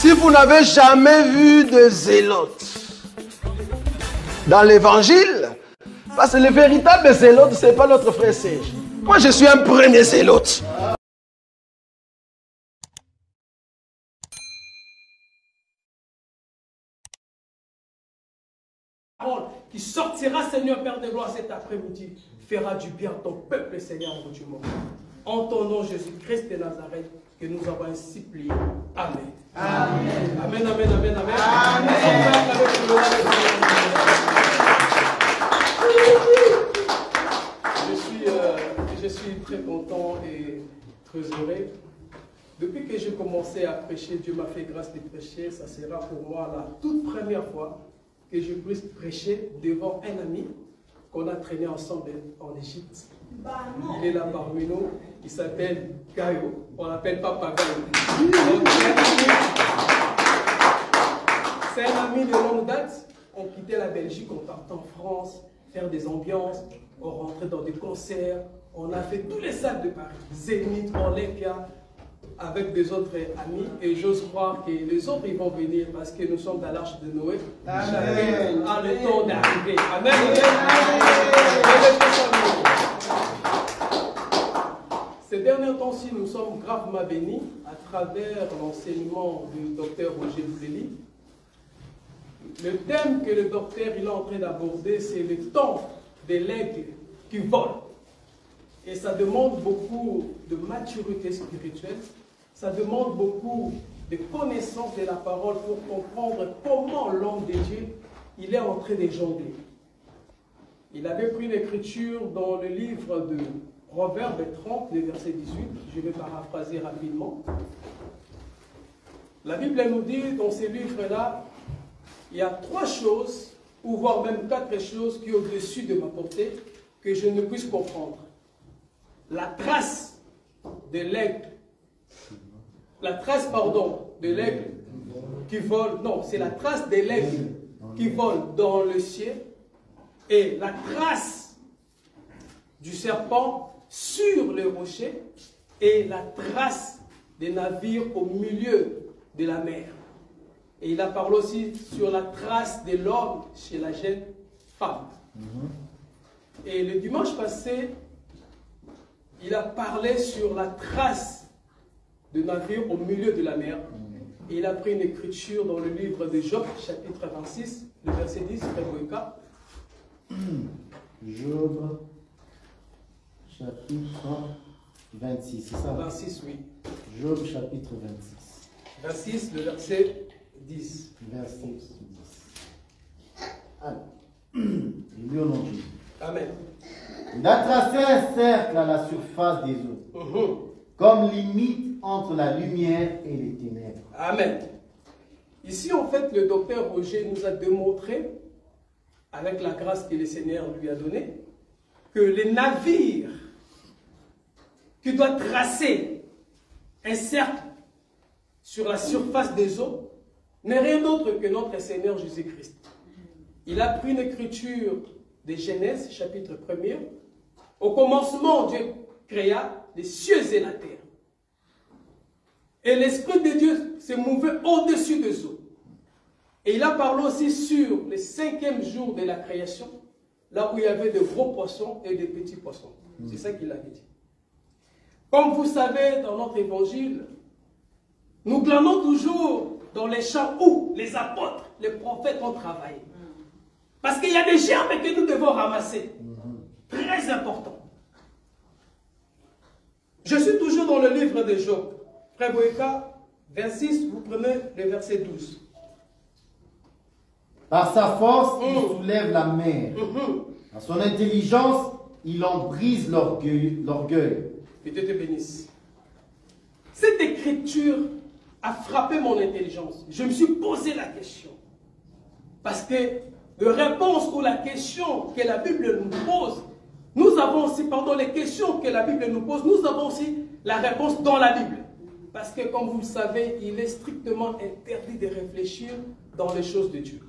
Si vous n'avez jamais vu de zélotes dans l'évangile, parce que le véritable zélote, ce n'est pas notre frère Serge. Moi, je suis un premier zélote. Qui sortira, Seigneur Père de gloire, cet après-midi, fera du bien à ton peuple, Seigneur, en du monde. En ton nom, Jésus-Christ de Nazareth, que nous avons ainsi prié. Amen. Amen. Amen, amen, amen, amen. Je suis très content et très heureux. Depuis que j'ai commencé à prêcher, Dieu m'a fait grâce de prêcher. Ça sera pour moi la toute première fois que je puisse prêcher devant un ami qu'on a traîné ensemble en Égypte. Il est là parmi nous, il s'appelle Gayo, on l'appelle Papa Gayo. C'est un ami de longue date. On quittait la Belgique, on partait en France, faire des ambiances, on rentrait dans des concerts, on a fait toutes les salles de Paris, Zénith, Olympia, avec des autres amis, et j'ose croire que les autres ils vont venir parce que nous sommes dans l'arche de Noé. Amen. À le temps d'arriver. Amen. Ces derniers temps-ci, nous sommes gravement bénis à travers l'enseignement du docteur Roger Zélie. Le thème que le docteur il est en train d'aborder, c'est le temps de l'aigle qui vole. Et ça demande beaucoup de maturité spirituelle. Ça demande beaucoup de connaissance de la parole pour comprendre comment l'homme de Dieu, il est en train de jongler. Il avait pris l'écriture dans le livre de Proverbe 30, le verset 18. Je vais paraphraser rapidement. La Bible nous dit dans ces livres-là, il y a 3 choses, ou voire même 4 choses qui sont au-dessus de ma portée, que je ne puisse comprendre. La trace de l'aigle. La trace, pardon, de l'aigle qui vole. Non, c'est la trace de l'aigle qui vole dans le ciel. Et la trace du serpent sur le rocher. Et la trace des navires au milieu de la mer. Et il a parlé aussi sur la trace de l'homme chez la jeune femme. Et le dimanche passé, il a parlé sur la trace de navire au milieu de la mer. Et il a pris une écriture dans le livre de Job, chapitre 26, le verset 10, Frère. Job, chapitre 26, c'est ça? 26, oui. Job, chapitre 26. 26, le verset 10. Verset 10. Alors, il lui au nom de Jésus. Amen. Il a tracé un cercle à la surface des eaux, comme limite entre la lumière et les ténèbres. Amen. Ici, en fait, le docteur Roger nous a démontré, avec la grâce que le Seigneur lui a donnée, que les navires qui doivent tracer un cercle sur la surface des eaux n'est rien d'autre que notre Seigneur Jésus-Christ. Il a pris une écriture de Genèse, chapitre 1er. Au commencement, Dieu créa les cieux et la terre. Et l'Esprit de Dieu se mouvait au-dessus des eaux. Et il a parlé aussi sur le 5e jour de la création, là où il y avait de gros poissons et de petits poissons. C'est ça qu'il avait dit. Comme vous savez, dans notre évangile, nous glanons toujours dans les champs où les apôtres, les prophètes ont travaillé. Parce qu'il y a des germes que nous devons ramasser. Très important. Je suis toujours dans le livre de Job. Frère Boéka, 26, vous prenez le verset 12. Par sa force, il soulève la mer. À son intelligence, il en brise l'orgueil. Que Dieu te bénisse. Cette écriture a frappé mon intelligence. Je me suis posé la question. Parce que la réponse ou la question que la Bible nous pose, nous avons aussi, pardon, les questions que la Bible nous pose, nous avons aussi la réponse dans la Bible. Parce que, comme vous le savez, il est strictement interdit de réfléchir dans les choses de Dieu.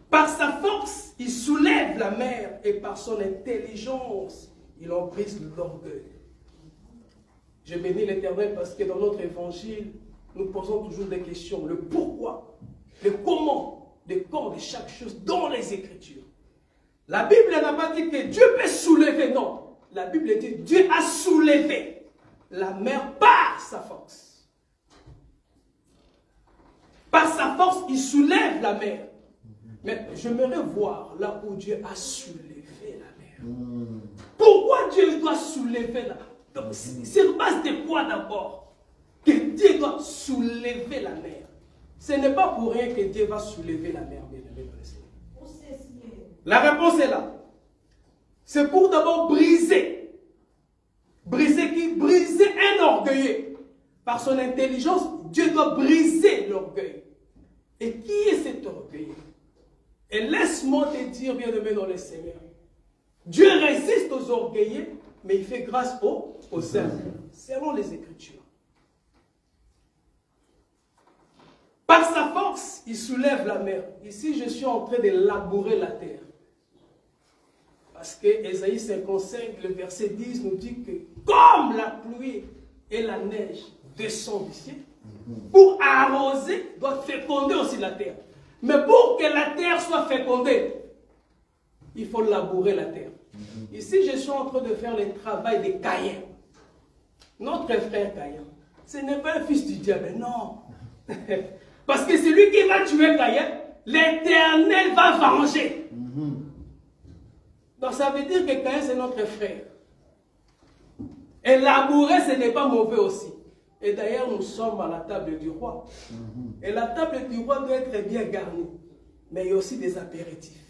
Par sa force, il soulève la mer et par son intelligence, il en brise l'orgueil. Je bénis l'Éternel parce que dans notre évangile, nous posons toujours des questions. Le pourquoi, le comment, le quand de chaque chose dans les Écritures. La Bible n'a pas dit que Dieu peut soulever, non. La Bible dit que Dieu a soulevé la mer par sa force. Par sa force, il soulève la mer. Mais j'aimerais voir là où Dieu a soulevé la mer. Pourquoi Dieu doit soulever la mer? Sur base de quoi d'abord que Dieu doit soulever la mer? Ce n'est pas pour rien que Dieu va soulever la mer, bien aimé dans le Seigneur. La réponse est là. C'est pour d'abord briser. Briser qui? Briser un orgueilleux. Par son intelligence, Dieu doit briser l'orgueil. Et qui est cet orgueilleux? Et laisse-moi te dire, bien aimé dans le Seigneur, Dieu résiste aux orgueilleux, mais il fait grâce aux humbles, selon les Écritures. Par sa force, il soulève la mer. Ici, je suis en train de labourer la terre. Parce que Ésaïe 55, le verset 10 nous dit que comme la pluie et la neige descendent du ciel, pour arroser, doit féconder aussi la terre. Mais pour que la terre soit fécondée, il faut labourer la terre. Ici, je suis en train de faire le travail de Caïn. Notre frère Caïn, ce n'est pas un fils du diable, non. Parce que celui qui va tuer Caïn, l'Éternel va venger. Donc ça veut dire que Caïn, c'est notre frère. Et labourer, ce n'est pas mauvais aussi. Et d'ailleurs, nous sommes à la table du roi. Et la table du roi doit être bien garnie. Mais il y a aussi des apéritifs.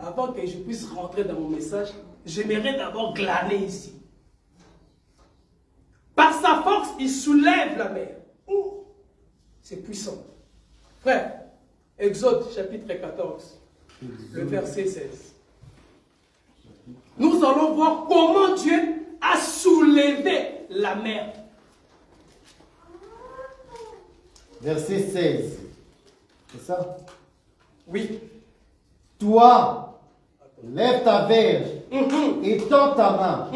Avant que je puisse rentrer dans mon message, j'aimerais d'abord glaner ici. Par sa force, il soulève la mer. C'est puissant. Frère, Exode chapitre 14, le verset 16. Nous allons voir comment Dieu a soulevé la mer. Verset 16. C'est ça? Oui. Toi, lève ta verge et tends ta main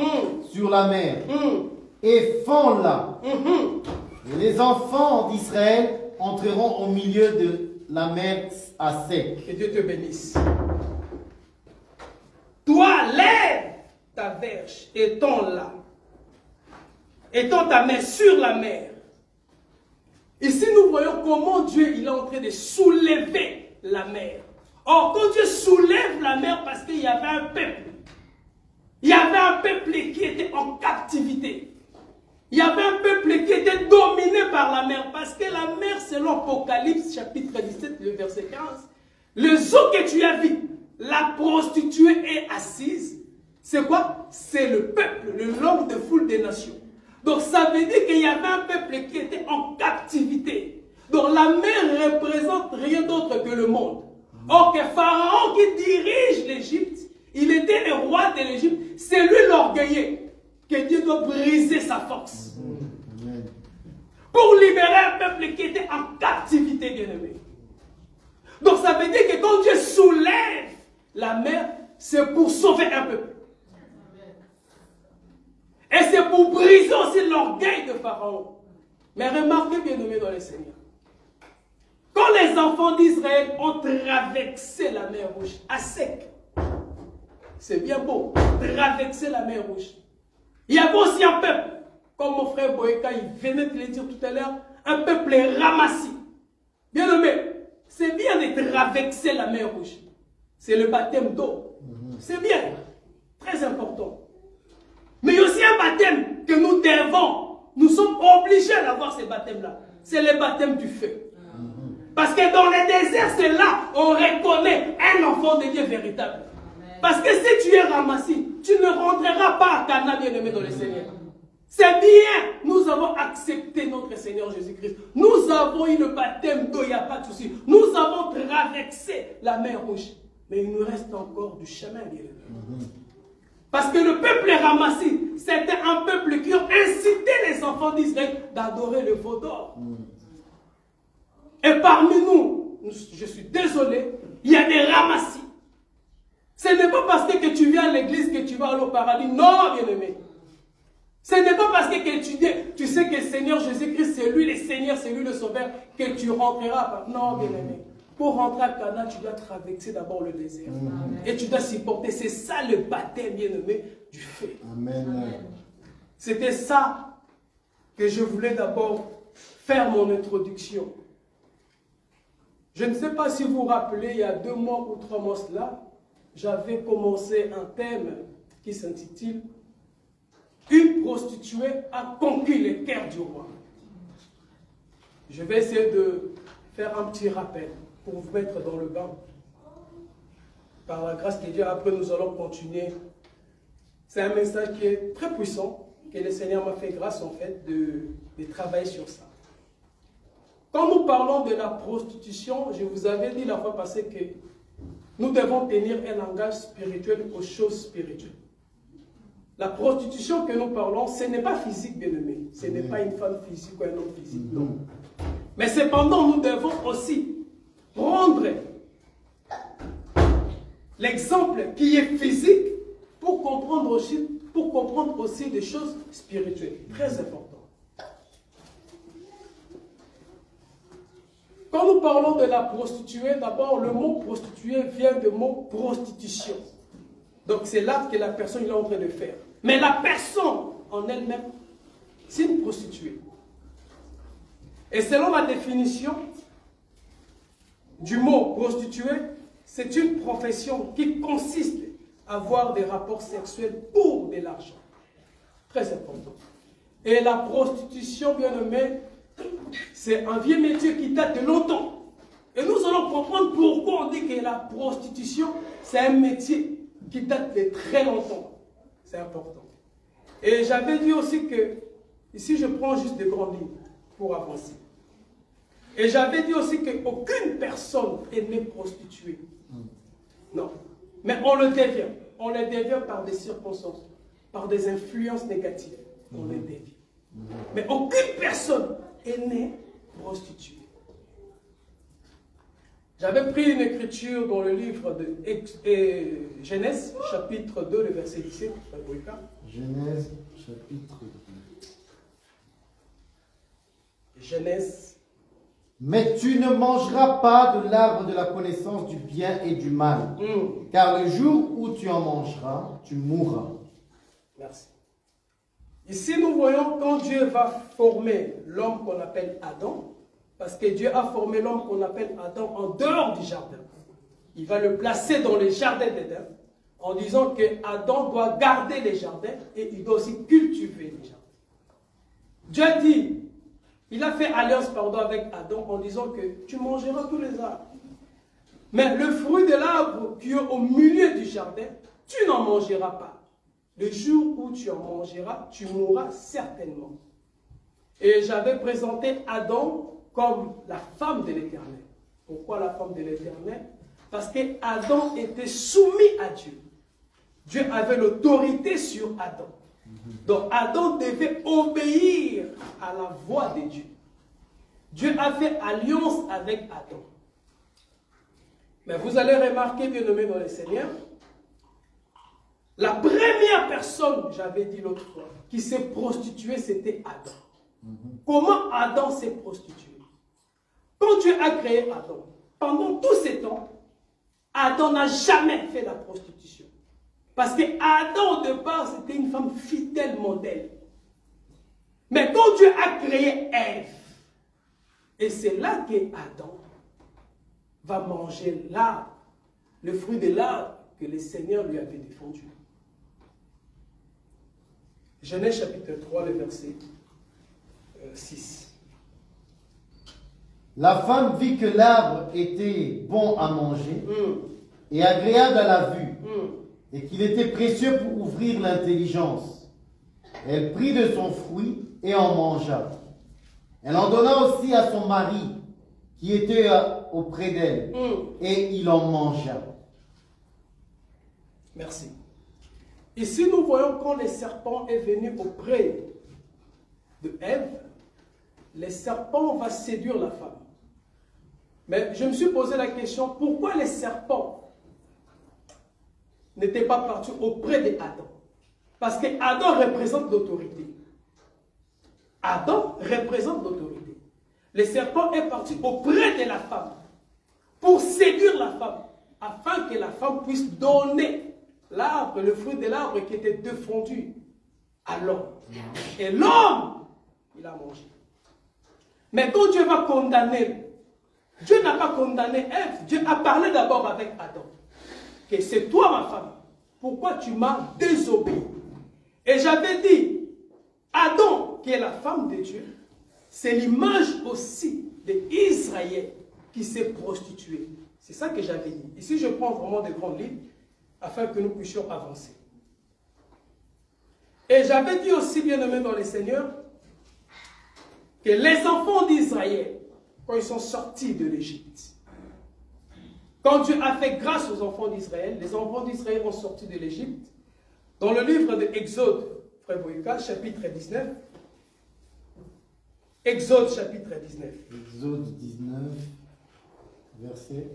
sur la mer et fends-la. Et les enfants d'Israël entreront au milieu de la mer à sec. Que Dieu te bénisse. Toi, lève ta verge et tends-la. Et tends ta main sur la mer. Ici, nous voyons comment Dieu il est en train de soulever la mer. Or, quand Dieu soulève la mer, parce qu'il y avait un peuple. Il y avait un peuple qui était en captivité. Il y avait un peuple qui était dominé par la mer. Parce que la mer, selon Apocalypse, chapitre 17, le verset 15, les eaux que tu as vues, la prostituée est assise. C'est quoi? C'est le peuple, l'homme de foule des nations. Donc ça veut dire qu'il y avait un peuple qui était en captivité. Donc la mer représente rien d'autre que le monde. Or que Pharaon qui dirige l'Égypte, il était le roi de l'Égypte, c'est lui l'orgueilleux, que Dieu doit briser sa force. Pour libérer un peuple qui était en captivité, bien-aimé. Donc ça veut dire que quand Dieu soulève la mer, c'est pour sauver un peuple. Et c'est pour briser aussi l'orgueil de Pharaon. Mais remarquez, bien-aimés dans le Seigneur, quand les enfants d'Israël ont traversé la mer Rouge à sec, c'est bien beau, traverser la mer Rouge. Il y avait aussi un peuple, comme mon frère Boyka, il venait de le dire tout à l'heure, un peuple ramassé. Bien-aimé, c'est bien de traverser la mer Rouge. C'est le baptême d'eau. C'est bien, très important. Mais il y a aussi un baptême que nous devons, nous sommes obligés d'avoir ce baptême-là. C'est le baptême du feu. Parce que dans les déserts, c'est là on reconnaît un enfant de Dieu véritable. Parce que si tu es ramassé, tu ne rentreras pas à Cana, bien-aimé dans le Seigneur. C'est bien, nous avons accepté notre Seigneur Jésus-Christ. Nous avons eu le baptême d'eau, il n'y a pas de souci. Nous avons traversé la mer Rouge. Mais il nous reste encore du chemin, bien-aimé. Parce que le peuple ramassé, c'était un peuple qui a incité les enfants d'Israël d'adorer le veau d'or. Et parmi nous, je suis désolé, il y a des ramassis. Ce n'est pas parce que tu viens à l'église que tu vas aller au paradis. Non, bien-aimé. Ce n'est pas parce que tu sais que le Seigneur Jésus-Christ, c'est lui le Seigneur, c'est lui le Sauveur, que tu rentreras. Non, bien-aimé. Pour rentrer à Cana, tu dois traverser d'abord le désert. Amen. Et tu dois supporter. C'est ça le baptême, bien-aimé, du feu. Amen. C'était ça que je voulais d'abord faire mon introduction. Je ne sais pas si vous vous rappelez, il y a 2 mois ou 3 mois cela, j'avais commencé un thème qui s'intitule « Une prostituée a conquis le cœur du roi ». Je vais essayer de faire un petit rappel pour vous mettre dans le bain. Par la grâce de Dieu, après nous allons continuer. C'est un message qui est très puissant, que le Seigneur m'a fait grâce en fait de travailler sur ça. Quand nous parlons de la prostitution, je vous avais dit la fois passée que nous devons tenir un langage spirituel aux choses spirituelles. La prostitution que nous parlons, ce n'est pas physique, bien-aimé. Ce n'est pas une femme physique ou un homme physique, non. Mais cependant, nous devons aussi prendre l'exemple qui est physique pour comprendre aussi des choses spirituelles. Très important. Quand nous parlons de la prostituée, d'abord, le mot prostituée vient du mot prostitution. Donc, c'est l'acte que la personne est en train de faire. Mais la personne en elle-même, c'est une prostituée. Et selon la définition du mot prostituée, c'est une profession qui consiste à avoir des rapports sexuels pour de l'argent. Très important. Et la prostitution, bien aimée, c'est un vieux métier qui date de longtemps. Et nous allons comprendre pourquoi on dit que la prostitution, c'est un métier qui date de très longtemps. C'est important. Et j'avais dit aussi que, ici je prends juste des grandes lignes pour avancer. Et j'avais dit aussi qu'aucune personne est née prostituée. Non. Mais on le devient. On le devient par des circonstances, par des influences négatives. On le devient. Mais aucune personne est née prostituée. J'avais pris une écriture dans le livre de Genèse, chapitre 2, le verset 17. Genèse, chapitre 2. Genèse. Mais tu ne mangeras pas de l'arbre de la connaissance du bien et du mal, car le jour où tu en mangeras, tu mourras. Merci. Ici, nous voyons quand Dieu va former l'homme qu'on appelle Adam, parce que Dieu a formé l'homme qu'on appelle Adam en dehors du jardin. Il va le placer dans le jardin d'Éden, en disant que Adam doit garder les jardins et il doit aussi cultiver les jardins. Dieu dit, il a fait alliance avec Adam en disant que tu mangeras tous les arbres. Mais le fruit de l'arbre qui est au milieu du jardin, tu n'en mangeras pas. Le jour où tu en mangeras, tu mourras certainement. Et j'avais présenté Adam comme la femme de l'Éternel. Pourquoi la femme de l'Éternel? Parce qu'Adam était soumis à Dieu. Dieu avait l'autorité sur Adam. Donc Adam devait obéir à la voix de Dieu. Dieu a fait alliance avec Adam. Mais vous allez remarquer, bien nommé dans le Seigneur, la première personne, j'avais dit l'autre fois, qui s'est prostituée, c'était Adam. Comment Adam s'est prostitué? Quand Dieu a créé Adam, pendant tous ces temps, Adam n'a jamais fait la prostitution. Parce que Adam, au départ, c'était une femme fidèle modèle. Mais quand Dieu a créé Ève, et c'est là que Adam va manger l'arbre, le fruit de l'arbre que le Seigneur lui avait défendu. Genèse chapitre 3, le verset 6. La femme vit que l'arbre était bon à manger et agréable à la vue, et qu'il était précieux pour ouvrir l'intelligence. Elle prit de son fruit et en mangea. Elle en donna aussi à son mari, qui était auprès d'elle, et il en mangea. Merci. Ici, nous voyons quand le serpent est venu auprès de Ève, le serpent va séduire la femme. Mais je me suis posé la question, pourquoi les serpents n'étaient pas partis auprès d'Adam? Parce que Adam représente l'autorité. Adam représente l'autorité. Le serpent est parti auprès de la femme pour séduire la femme, afin que la femme puisse donner l'arbre, le fruit de l'arbre qui était défendu à l'homme. Et l'homme, il a mangé. Mais quand Dieu va condamner, Dieu n'a pas condamné Ève, Dieu a parlé d'abord avec Adam. Que c'est toi ma femme, pourquoi tu m'as désobéi? Et j'avais dit, Adam, qui est la femme de Dieu, c'est l'image aussi d'Israël qui s'est prostitué. C'est ça que j'avais dit. Ici, je prends vraiment des grandes lignes afin que nous puissions avancer. Et j'avais dit aussi, bien-aimés dans les Seigneurs, que les enfants d'Israël, quand ils sont sortis de l'Égypte, quand Dieu a fait grâce aux enfants d'Israël, les enfants d'Israël ont sorti de l'Égypte, dans le livre de Exode, frère Boïka, chapitre 19, Exode chapitre 19. Exode 19, verset.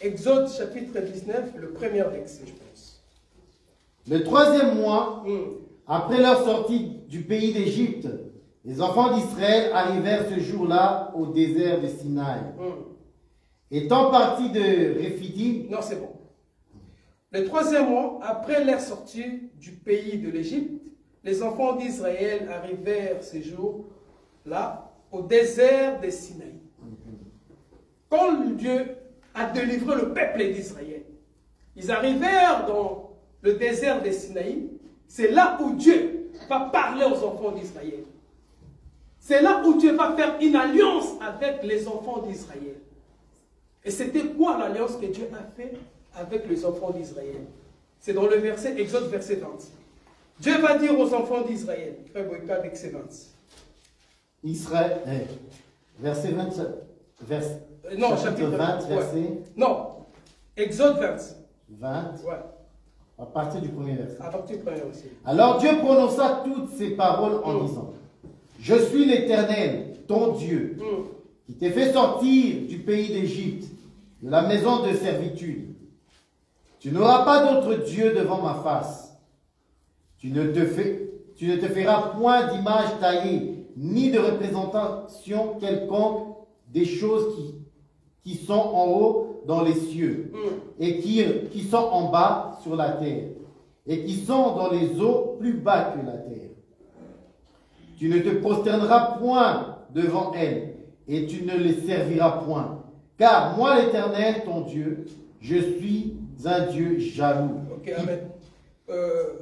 Exode chapitre 19, le premier verset, je pense. Le 3e mois, après leur sortie du pays d'Égypte, les enfants d'Israël arrivèrent ce jour-là au désert de Sinaï. Étant partis de Réphidim. Non, c'est bon. Le 3e mois, après leur sortie du pays de l'Égypte, les enfants d'Israël arrivèrent ce jour-là au désert de Sinaï. Quand Dieu a délivré le peuple d'Israël, ils arrivèrent dans le désert de Sinaï. C'est là où Dieu va parler aux enfants d'Israël. C'est là où Dieu va faire une alliance avec les enfants d'Israël. Et c'était quoi l'alliance que Dieu a fait avec les enfants d'Israël? C'est dans le verset, Exode verset 20. Dieu va dire aux enfants d'Israël, frère Boïka, verset 20. Israël, verset 20, non, chapitre 20, verset. Ouais. Non, Exode 20. 20. Ouais. À partir du premier verset. À partir du premier verset. Alors Dieu prononça toutes ces paroles en disant, je suis l'Éternel, ton Dieu, qui t'ai fait sortir du pays d'Égypte, de la maison de servitude. Tu n'auras pas d'autre Dieu devant ma face. Tu ne te feras point d'image taillée, ni de représentation quelconque des choses qui sont en haut dans les cieux, et qui sont en bas sur la terre, et qui sont dans les eaux plus bas que la terre. Tu ne te prosterneras point devant elles, et tu ne les serviras point. Car moi, l'Éternel, ton Dieu, je suis un Dieu jaloux. Ok, amen.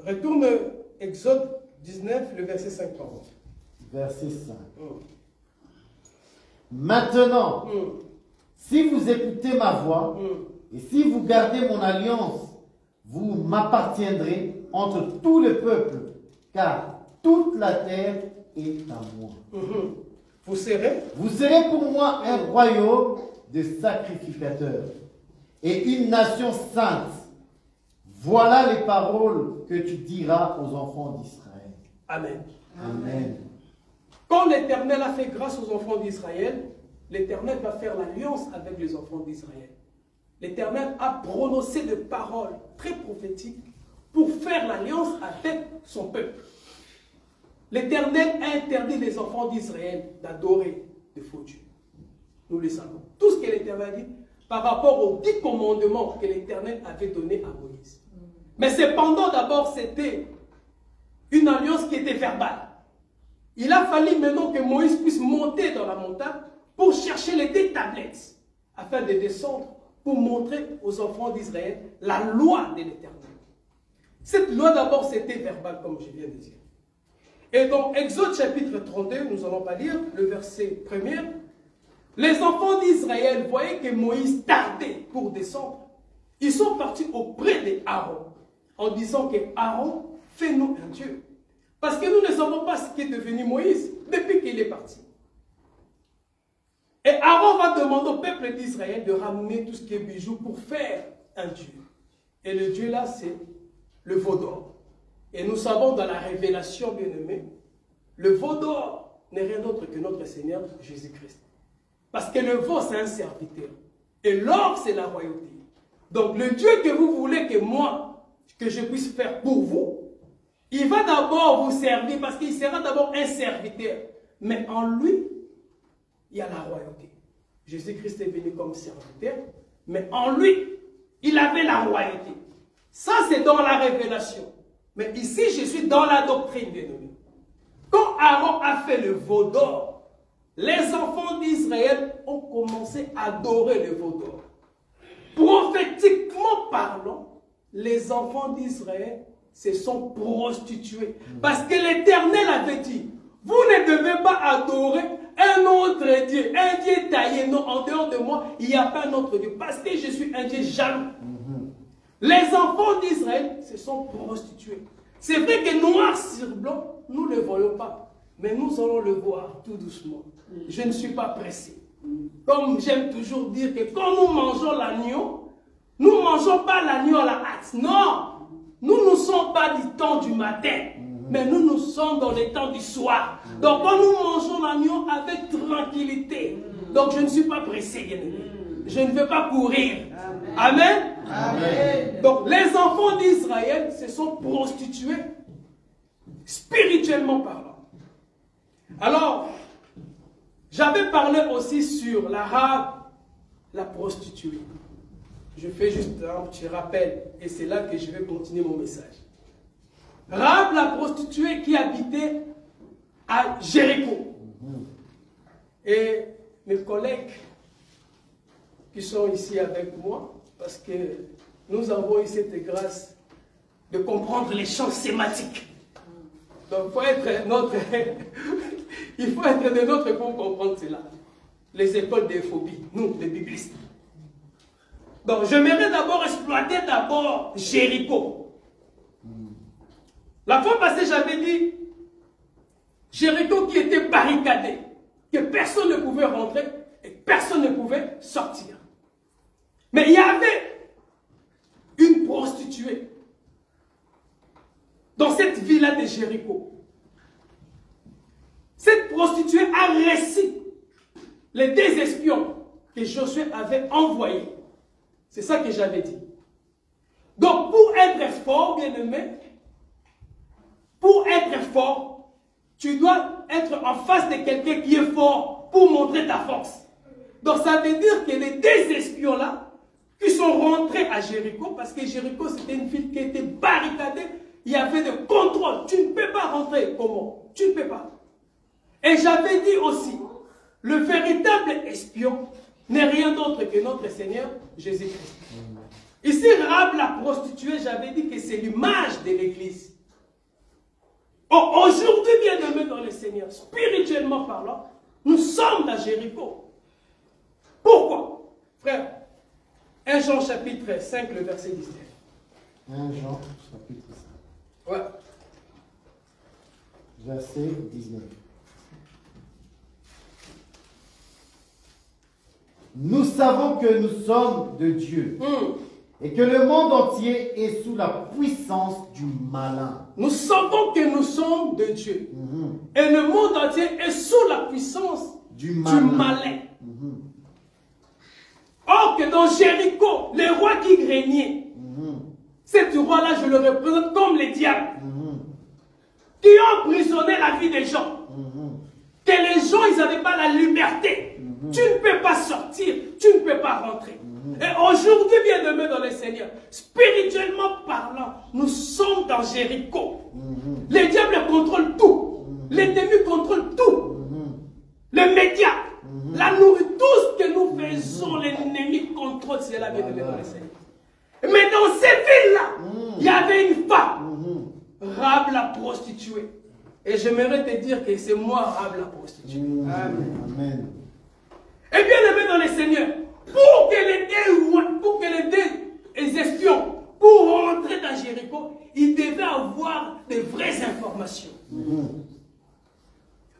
Retourne Exode 19, le verset 50. Verset 5. Maintenant, si vous écoutez ma voix, et si vous gardez mon alliance, vous m'appartiendrez entre tous les peuples, car toute la terre est à moi. Vous serez pour moi un royaume de sacrificateurs et une nation sainte. Voilà les paroles que tu diras aux enfants d'Israël. Amen. Amen. Quand l'Éternel a fait grâce aux enfants d'Israël, l'Éternel va faire l'alliance avec les enfants d'Israël. L'Éternel a prononcé des paroles très prophétiques pour faire l'alliance avec son peuple. L'Éternel a interdit les enfants d'Israël d'adorer de faux dieux. Nous le savons. Tout ce que l'Éternel a dit par rapport aux 10 commandements que l'Éternel avait donnés à Moïse. Mais cependant, d'abord, c'était une alliance qui était verbale. Il a fallu maintenant que Moïse puisse monter dans la montagne pour chercher les 10 tablettes afin de descendre pour montrer aux enfants d'Israël la loi de l'Éternel. Cette loi d'abord c'était verbal comme je viens de dire. Et dans Exode chapitre 32, nous allons pas lire le verset 1er. Les enfants d'Israël voyaient que Moïse tardait pour descendre. Ils sont partis auprès d'Aaron en disant que Aaron, fais-nous un Dieu. Parce que nous ne savons pas ce qui est devenu Moïse depuis qu'il est parti. Et Aaron va demander au peuple d'Israël de ramener tout ce qui est bijoux pour faire un Dieu. Et le Dieu là, c'est le veau d'or. Et nous savons dans la révélation, bien-aimée, le veau d'or n'est rien d'autre que notre Seigneur Jésus-Christ. Parce que le veau, c'est un serviteur. Et l'or, c'est la royauté. Donc le Dieu que vous voulez que moi, que je puisse faire pour vous, il va d'abord vous servir parce qu'il sera d'abord un serviteur. Mais en lui, il y a la royauté. Jésus-Christ est venu comme serviteur, mais en lui, il avait la royauté. Ça, c'est dans la révélation. Mais ici, je suis dans la doctrine, bien-aimé. Quand Aaron a fait le veau d'or, les enfants d'Israël ont commencé à adorer le veau d'or. Prophétiquement parlant, les enfants d'Israël se sont prostitués. Parce que l'Éternel avait dit, vous ne devez pas adorer un autre Dieu, un Dieu taillé. Non, en dehors de moi, il n'y a pas un autre Dieu. Parce que je suis un Dieu jaloux. Les enfants d'Israël se sont prostitués. C'est vrai que noir sur blanc, nous ne le voyons pas. Mais nous allons le voir tout doucement. Je ne suis pas pressé. Comme j'aime toujours dire que quand nous mangeons l'agneau, nous ne mangeons pas l'agneau à la hâte. Non, nous ne sommes pas du temps du matin, mais nous sommes dans les temps du soir. Donc quand nous mangeons l'agneau avec tranquillité, donc je ne suis pas pressé, bien-aimé. Je ne veux pas courir. Amen. Amen. Donc les enfants d'Israël se sont prostitués spirituellement parlant. Alors, j'avais parlé aussi sur la Rahab, la prostituée. Je fais juste un petit rappel et c'est là que je vais continuer mon message. Rahab, la prostituée qui habitait à Jéricho. Et mes collègues qui sont ici avec moi, parce que nous avons eu cette grâce de comprendre les champs sématiques. Donc, il faut être de notre pour comprendre cela. Les écoles des phobies, nous, les biblistes. Donc, j'aimerais d'abord exploiter Jéricho. La fois passée, j'avais dit Jéricho qui était barricadé, que personne ne pouvait rentrer et personne ne pouvait sortir. Mais il y avait une prostituée dans cette villa de Jéricho. Cette prostituée a réussi les 2 espions que Josué avait envoyés. C'est ça que j'avais dit. Donc, pour être fort, bien-aimé, pour être fort, tu dois être en face de quelqu'un qui est fort pour montrer ta force. Donc, ça veut dire que les 2 espions-là, qui sont rentrés à Jéricho, parce que Jéricho, c'était une ville qui était barricadée, il y avait des contrôles. Tu ne peux pas rentrer. Comment? Tu ne peux pas. Et j'avais dit aussi, le véritable espion n'est rien d'autre que notre Seigneur Jésus-Christ. Ici, Rahab, la prostituée, j'avais dit que c'est l'image de l'Église. Aujourd'hui, bien-aimés dans le Seigneur, spirituellement parlant, nous sommes à Jéricho. Pourquoi? Frère, 1 Jean chapitre 5, le verset 19. 1 Jean chapitre 5. Ouais. Verset 19. Nous savons que nous sommes de Dieu et que le monde entier est sous la puissance du malin. Nous savons que nous sommes de Dieu et le monde entier est sous la puissance du malin. Or que dans Jéricho, les rois qui régnaient, cet roi-là, je le représente comme les diables, qui ont emprisonné la vie des gens. Que les gens, ils n'avaient pas la liberté. Tu ne peux pas sortir, tu ne peux pas rentrer. Et aujourd'hui, bien-aimés dans le Seigneur, spirituellement parlant, nous sommes dans Jéricho. Les diables contrôlent tout. L'ennemi contrôle tout. Les médias, la nourriture, tout ce que nous faisons, l'ennemi contrôle cela, bien-aimés dans le Seigneur. Mais dans ces villes-là, il y avait une femme, Rahab la prostituée. Et j'aimerais te dire que c'est moi, Rahab la prostituée. Amen. Et bien aimé dans le Seigneur, pour que les deux espions, pour rentrer dans Jéricho, ils devaient avoir de vraies informations.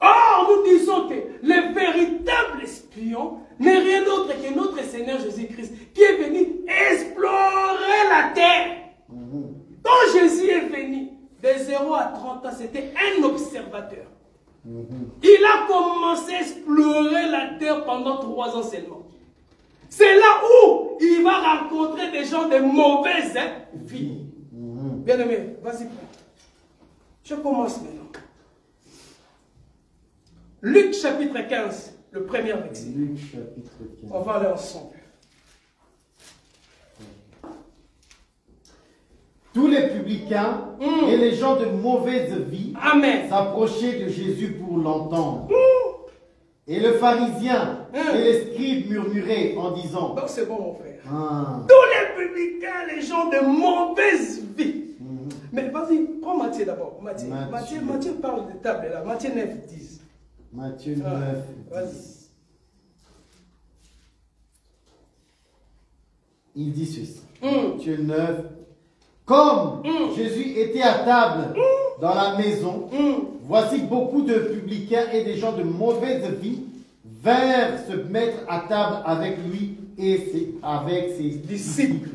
Or, nous disons que le véritable espion n'est rien d'autre que notre Seigneur Jésus-Christ, qui est venu explorer la terre. Quand Jésus est venu, de 0 à 30 ans, c'était un observateur. Il a commencé à explorer la terre pendant 3 ans seulement. C'est là où il va rencontrer des gens de mauvaise vie. Bien aimé, vas-y. Je commence maintenant. Luc chapitre 15, le premier verset. Luc chapitre 15. On va aller ensemble. Tous les publicains et les gens de mauvaise vie Amen. s'approchaient de Jésus pour l'entendre. Et le pharisien et les scribes murmuraient en disant... Donc c'est bon mon frère. Ah. Tous les publicains, les gens de mauvaise vie. Mais vas-y, prends Matthieu d'abord. Matthieu parle de table là. Matthieu 9, 10. Matthieu 9. Vas-y. Il dit ceci. Matthieu 9. Comme Jésus était à table dans la maison, voici beaucoup de publicains et des gens de mauvaise vie vinrent se mettre à table avec lui et avec ses disciples.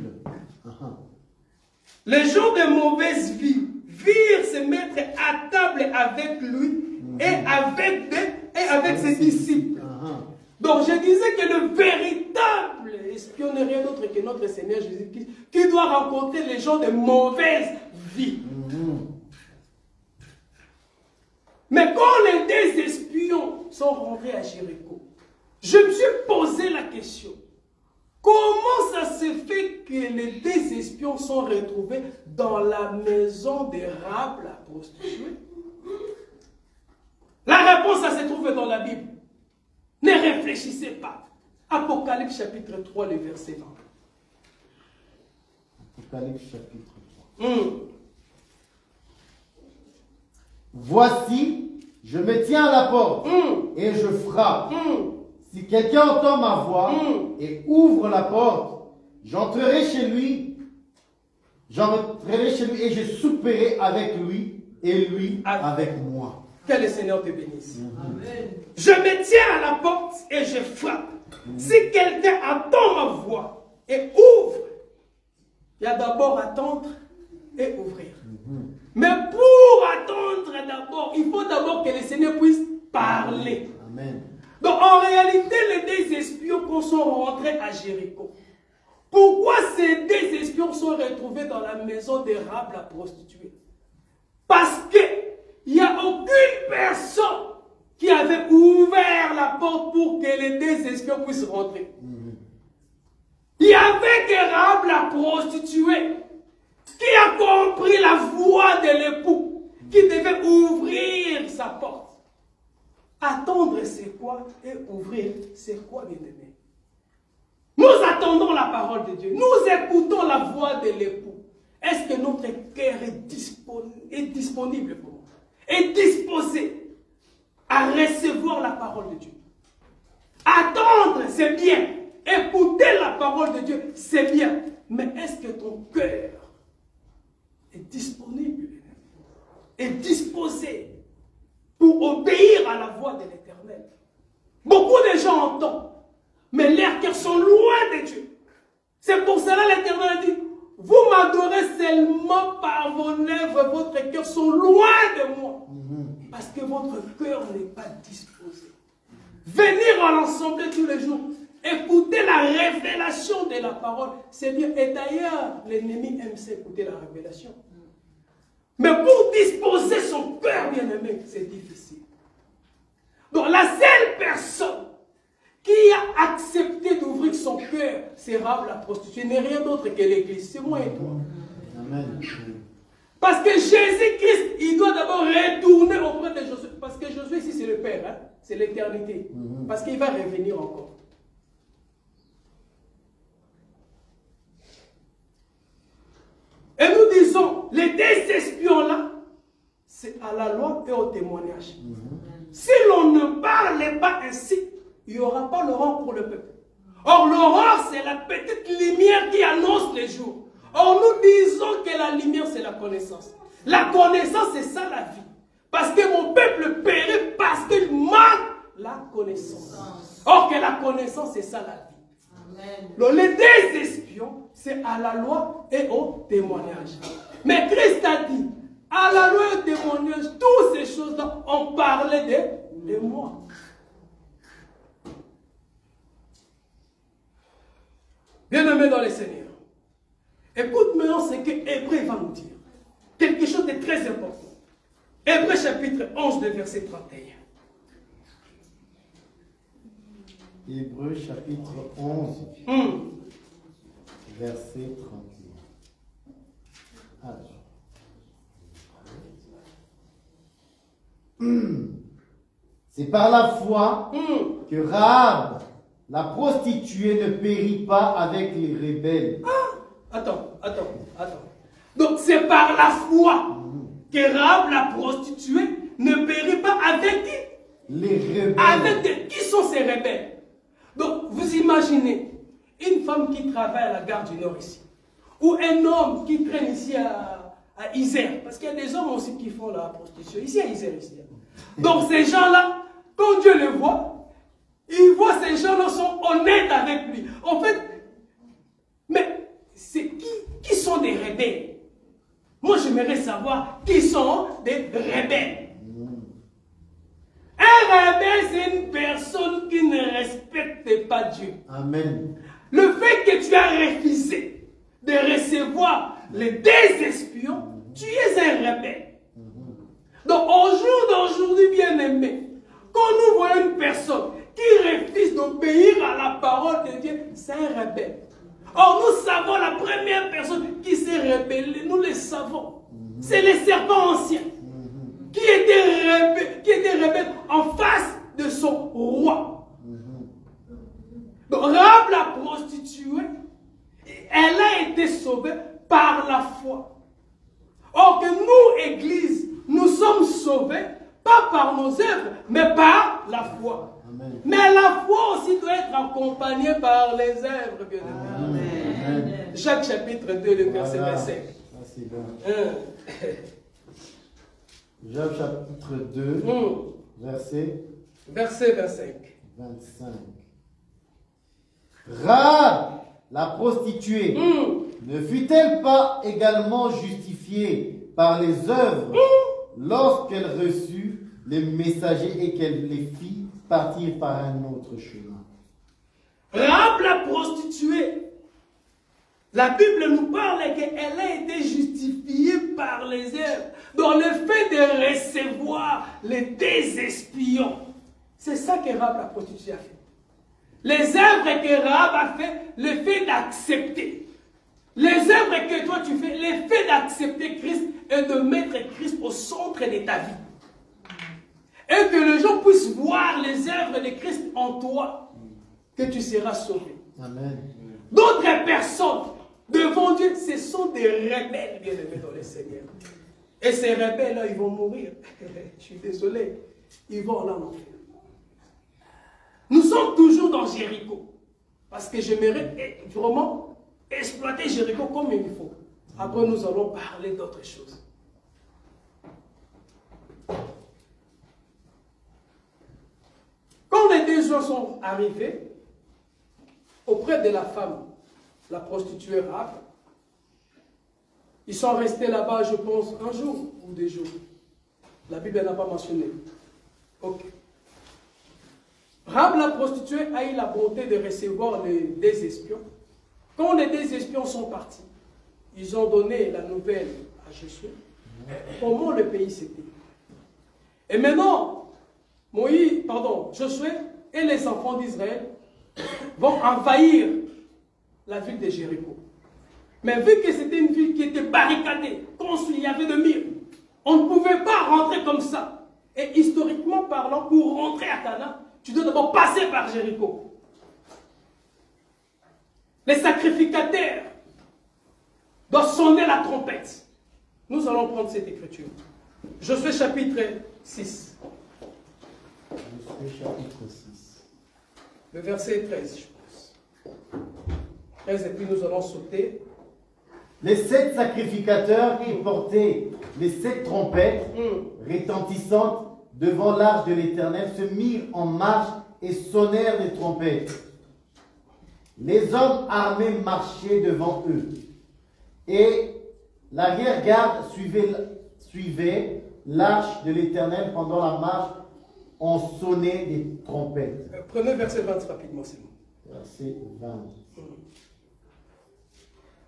Les gens de mauvaise vie virent se mettre à table avec lui et avec ses disciples. Donc je disais que le véritable espion n'est rien d'autre que notre Seigneur Jésus-Christ qui doit rencontrer les gens de mauvaise vie. Mais quand les deux espions sont rentrés à Jéricho, je me suis posé la question. Comment ça se fait que les deux espions sont retrouvés dans la maison de Rahab, la prostituée? La réponse, ça se trouve dans la Bible. Ne réfléchissez pas. Apocalypse chapitre 3, le verset 20. Apocalypse chapitre 3. Voici, je me tiens à la porte et je frappe. Si quelqu'un entend ma voix et ouvre la porte, j'entrerai chez lui et je souperai avec lui et lui avec moi. Que le Seigneur te bénisse. Amen. Je me tiens à la porte et je frappe. Si quelqu'un entend ma voix et ouvre, il y a d'abord attendre et ouvrir. Mais pour attendre d'abord, il faut d'abord que le Seigneur puisse parler. Amen. Donc en réalité, les deux espions qui sont rentrés à Jéricho, pourquoi ces deux espions sont retrouvés dans la maison de Rahab, la prostituée? Parce qu'il n'y a aucune personne qui avait ouvert la porte pour que les deux espions puissent rentrer. Il y avait que Rahab, la prostituée, qui a compris la voix de l'époux, qui devait ouvrir sa porte. Attendre, c'est quoi? Et ouvrir, c'est quoi, bien-aimé? Nous attendons la parole de Dieu. Nous écoutons la voix de l'époux. Est-ce que notre cœur est disponible pour nous? Est disposé à recevoir la parole de Dieu? Attendre, c'est bien. Écouter la parole de Dieu, c'est bien. Mais est-ce que ton cœur est disponible, est disposé pour obéir à la voix de l'Éternel? Beaucoup de gens entendent, mais leurs cœurs sont loin de Dieu. C'est pour cela l'Éternel dit, vous m'adorez seulement par vos lèvres, votre cœur sont loin de moi. Parce que votre cœur n'est pas disposé. Venir à l'ensemble tous les jours, écouter la révélation de la parole, c'est bien. Et d'ailleurs, l'ennemi aime s'écouter la révélation. Mais pour disposer son cœur, bien-aimé, c'est difficile. Donc la seule personne qui a accepté d'ouvrir son cœur, c'est Rahab la prostituée, n'est rien d'autre que l'Église. C'est moi et toi. Amen. Parce que Jésus-Christ, il doit d'abord retourner auprès de Josué. Parce que Josué ici, c'est le Père, hein? C'est l'éternité. Parce qu'il va revenir encore. Et nous disons, les deux espions-là, c'est à la loi et au témoignage. Si l'on ne parle pas ainsi, il n'y aura pas l'aurore pour le peuple. Or, l'aurore, c'est la petite lumière qui annonce les jours. Or, nous disons que la lumière, c'est la connaissance. La connaissance, c'est ça la vie. Parce que mon peuple périt parce qu'il manque la connaissance. Or, que la connaissance, c'est ça la vie. Amen. Donc, les deux espions, c'est à la loi et au témoignage. Mais Christ a dit, à la loi et au témoignage, toutes ces choses-là, on parlait de moi. Bien-aimé dans le Seigneur, écoute maintenant ce que Hébreu va nous dire. Quelque chose de très important. Hébreux chapitre 11, le verset 31. Hébreux chapitre 11, verset 31. Alors. C'est par la foi que Rahab, la prostituée, ne périt pas avec les rebelles. Attends. Donc c'est par la foi que Rahab, la prostituée, ne périt pas avec qui? Les rebelles. Qui sont ces rebelles? Donc vous imaginez une femme qui travaille à la gare du Nord ici, ou un homme qui traîne ici à Isère, parce qu'il y a des hommes aussi qui font la prostitution, ici à Isère. Donc ces gens-là, quand Dieu les voit, il voit ces gens-là sont honnêtes avec lui. En fait, mais c'est qui sont des rebelles? Moi j'aimerais savoir qui sont des rebelles. Un rebelle, c'est une personne qui ne respecte pas Dieu. Amen. Le fait que tu as refusé de recevoir les deux espions, tu es un rebelle. Donc, au jour d'aujourd'hui, bien-aimé, quand nous voyons une personne qui refuse d'obéir à la parole de Dieu, c'est un rebelle. Or, nous savons la première personne qui s'est rebellée, nous le savons. C'est le serpent ancien qui était rebelle en face de son roi. Donc, Rahab la prostituée, elle a été sauvée par la foi. Or que nous, Église, nous sommes sauvés, pas par nos œuvres, mais par la foi. Amen. Mais la foi aussi doit être accompagnée par les œuvres, bien aimé. Jacques chapitre 2, le verset 25. Jacques chapitre 2, verset 25. Rahab, la prostituée, ne fut-elle pas également justifiée par les œuvres lorsqu'elle reçut les messagers et qu'elle les fit partir par un autre chemin? Rahab, la prostituée, la Bible nous parle qu'elle a été justifiée par les œuvres. Dans le fait de recevoir les deux espions. C'est ça que Rahab, la prostituée, a fait. Les œuvres que Rahab a fait, le fait d'accepter. Les œuvres que toi tu fais, le fait d'accepter Christ et de mettre Christ au centre de ta vie. Et que les gens puissent voir les œuvres de Christ en toi, que tu seras sauvé. Amen. D'autres personnes, devant Dieu, ce sont des rebelles, bien aimés dans le Seigneur. Et ces rebelles-là, ils vont mourir. Je suis désolé. Ils vont là en enfer. Nous sommes toujours dans Jéricho. Parce que j'aimerais vraiment exploiter Jéricho comme il faut. Après, nous allons parler d'autres choses. Quand les deux gens sont arrivés auprès de la femme, la prostituée Rahab, ils sont restés là-bas, je pense, un jour ou 2 jours. La Bible n'a pas mentionné. Ok. Rahab, la prostituée, a eu la bonté de recevoir les 2 espions. Quand les 2 espions sont partis, ils ont donné la nouvelle à Josué. Comment le pays s'était. Et maintenant, Josué et les enfants d'Israël vont envahir la ville de Jéricho. Mais vu que c'était une ville qui était barricadée, construite, il y avait des murs, on ne pouvait pas rentrer comme ça. Et historiquement parlant, pour rentrer à Canaan, tu dois d'abord passer par Jéricho. Les sacrificateurs doivent sonner la trompette. Nous allons prendre cette écriture. Josué chapitre 6. Josué chapitre 6. Le verset 13, je pense. 13, et puis nous allons sauter. Les 7 sacrificateurs qui portaient les 7 trompettes retentissantes devant l'arche de l'Éternel se mirent en marche et sonnèrent les trompettes. Les hommes armés marchaient devant eux. Et l'arrière-garde suivait l'arche de l'Éternel pendant la marche. On sonnait des trompettes. Prenez verset 20 rapidement, c'est bon. Verset 20.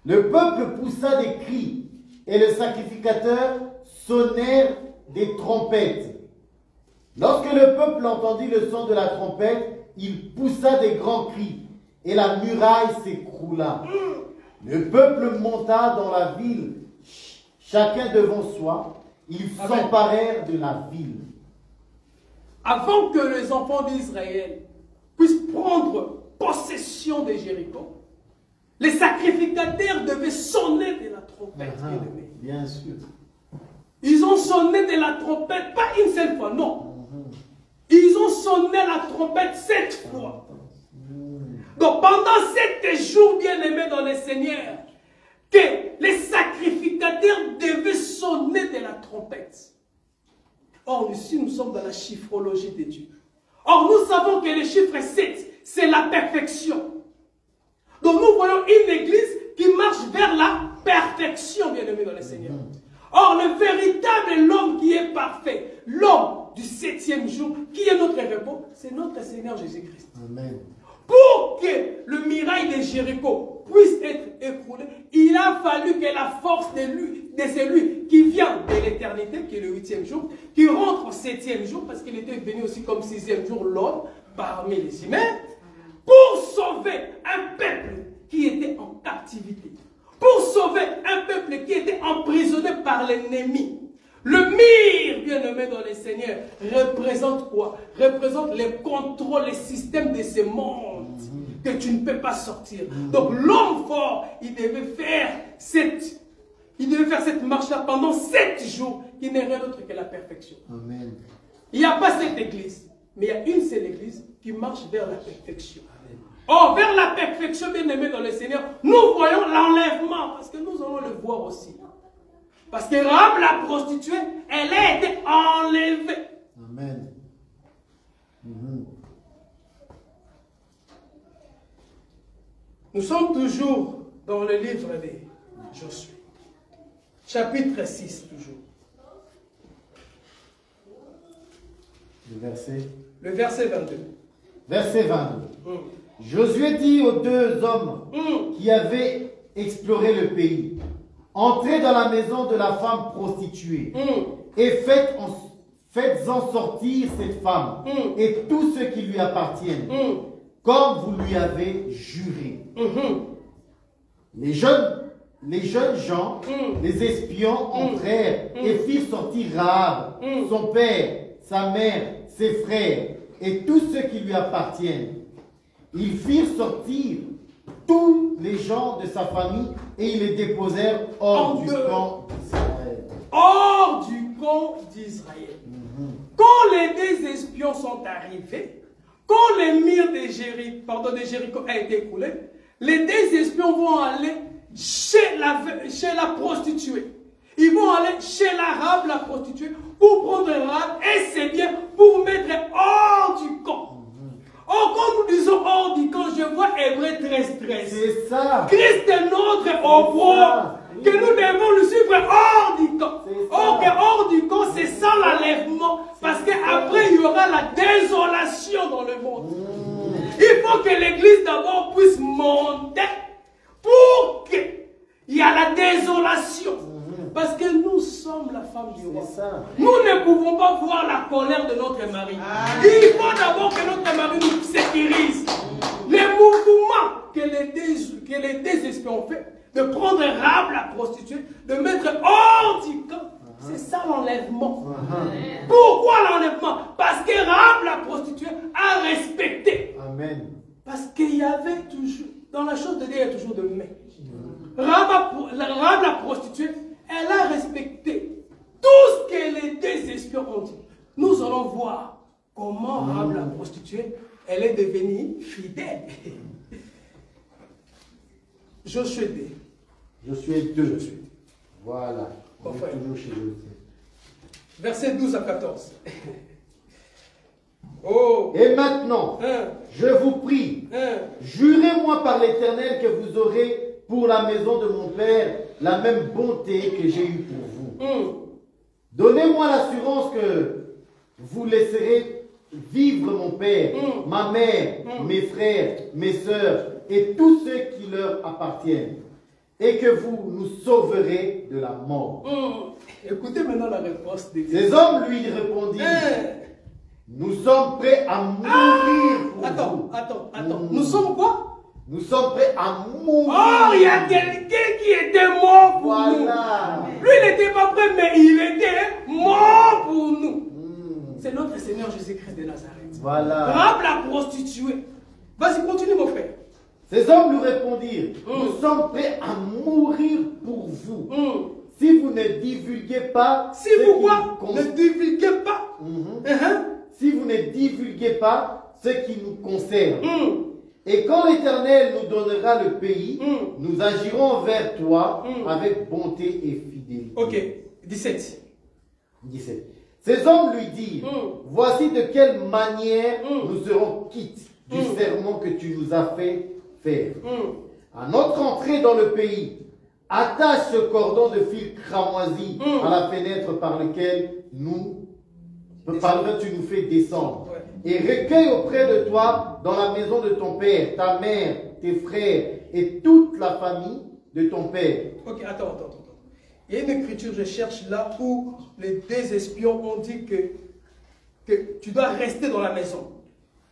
Le peuple poussa des cris et les sacrificateurs sonnèrent des trompettes. Lorsque le peuple entendit le son de la trompette, il poussa des grands cris et la muraille s'écroula. Le peuple monta dans la ville, chacun devant soi. Ils s'emparèrent de la ville. Avant que les enfants d'Israël puissent prendre possession de Jéricho, les sacrificateurs devaient sonner de la trompette. Bien sûr. Ils ont sonné de la trompette, pas une seule fois, non. Ils ont sonné la trompette 7 fois. Donc pendant 7 jours, bien-aimés dans le Seigneur, que les sacrificateurs devaient sonner de la trompette. Or, ici, nous sommes dans la chiffrologie de Dieu. Or, nous savons que le chiffre 7, c'est la perfection. Donc, nous voyons une église qui marche vers la perfection, bien-aimés dans le Seigneur. Or, le véritable l'homme qui est parfait, l'homme du 7e jour, qui est notre repos, c'est notre Seigneur Jésus-Christ. Amen. Pour que le mirail de Jéricho puisse être écroulé, il a fallu que la force de celui qui vient de l'éternité, qui est le 8e jour, qui rentre au 7e jour, parce qu'il était venu aussi comme 6e jour, l'homme, parmi les humains, pour sauver un peuple qui était en captivité, pour sauver un peuple qui était emprisonné par l'ennemi. Le mire, bien-aimé dans le Seigneur, représente quoi? Représente les contrôles, les systèmes de ce monde que tu ne peux pas sortir. Donc l'homme fort, il devait faire cette marche-là pendant 7 jours, qui n'est rien d'autre que la perfection. Amen. Il n'y a pas cette église, mais il y a une seule église qui marche vers la perfection. Or, vers la perfection, bien-aimé dans le Seigneur, nous voyons l'enlèvement, parce que nous allons le voir aussi. Parce que Rahab, la prostituée, elle a été enlevée. Amen. Nous sommes toujours dans le livre de Josué. Chapitre 6, toujours. Le verset 22. Verset 22. Josué dit aux 2 hommes qui avaient exploré le pays: entrez dans la maison de la femme prostituée et faites-en sortir cette femme et tous ceux qui lui appartiennent, comme vous lui avez juré. Les jeunes gens, les espions, entrèrent et firent sortir Rahab, son père, sa mère, ses frères et tous ceux qui lui appartiennent. Ils firent sortir tous les gens de sa famille et ils les déposèrent hors du camp d'Israël. Hors du camp d'Israël. Quand les 2 espions sont arrivés, quand le mur de Jéricho a été écoulé, les 2 espions vont aller chez la prostituée. Ils vont aller chez l'arabe, la prostituée, pour prendre l'arabe et ses biens pour mettre hors du camp. Or, quand nous disons hors du camp, je vois Hébreu 13:13. C'est ça. Christ est notre obro, que nous devons le suivre hors du camp. Or, que hors du camp, c'est ça l'enlèvement. Parce qu'après, il y aura la désolation dans le monde. Il faut que l'église d'abord puisse monter pour qu'il y ait la désolation. Parce que nous sommes la femme du roi. Nous ne pouvons pas voir la colère de notre mari. Il faut d'abord que notre mari nous sécurise. Les mouvements que les 2 espions ont fait, de prendre Rahab la prostituée, de mettre hors du camp, c'est ça l'enlèvement. Pourquoi l'enlèvement? Parce que Rahab la prostituée a respecté. Amen. Parce qu'il y avait toujours, dans la chose de Dieu, il y a toujours de mais. Rahab la prostituée, elle a respecté tout ce que les 2 espions ont dit. Nous allons voir comment Rahab la prostituée, elle est devenue fidèle. Josué 2. Josué 2. Voilà. On est Enfin, toujours chez Josué. Versets 12 à 14. Oh. Et maintenant, je vous prie, jurez-moi par l'Éternel que vous aurez pour la maison de mon Père la même bonté que j'ai eue pour vous. Donnez-moi l'assurance que vous laisserez vivre mon Père, ma mère, mes frères, mes sœurs et tous ceux qui leur appartiennent. et que vous nous sauverez de la mort. Écoutez maintenant la réponse des Ces hommes lui répondirent, nous sommes prêts à mourir pour vous. Attends. Nous sommes quoi? Nous sommes prêts à mourir. Oh, il y a quelqu'un qui était mort pour nous. Lui, il n'était pas prêt, mais il était mort pour nous. C'est notre Seigneur Jésus-Christ de Nazareth. Voilà. Rabe la prostituée. Vas-y, continue mon frère. Ces hommes lui répondirent, nous sommes prêts à mourir pour vous. Si vous ne divulguez pas... Si vous quoi? Ne divulguez pas. Si vous ne divulguez pas ce qui nous concerne. Et quand l'Éternel nous donnera le pays, nous agirons vers toi avec bonté et fidélité. Ok, 17. Ces hommes lui dirent, voici de quelle manière nous serons quittes du serment que tu nous as fait faire. À notre entrée dans le pays, attache ce cordon de fil cramoisi à la fenêtre par lequel tu nous fais descendre. Et recueille auprès de toi, dans la maison de ton père, ta mère, tes frères et toute la famille de ton père. Ok, attends. Il y a une écriture, je cherche là où les deux espions ont dit que tu dois rester dans la maison.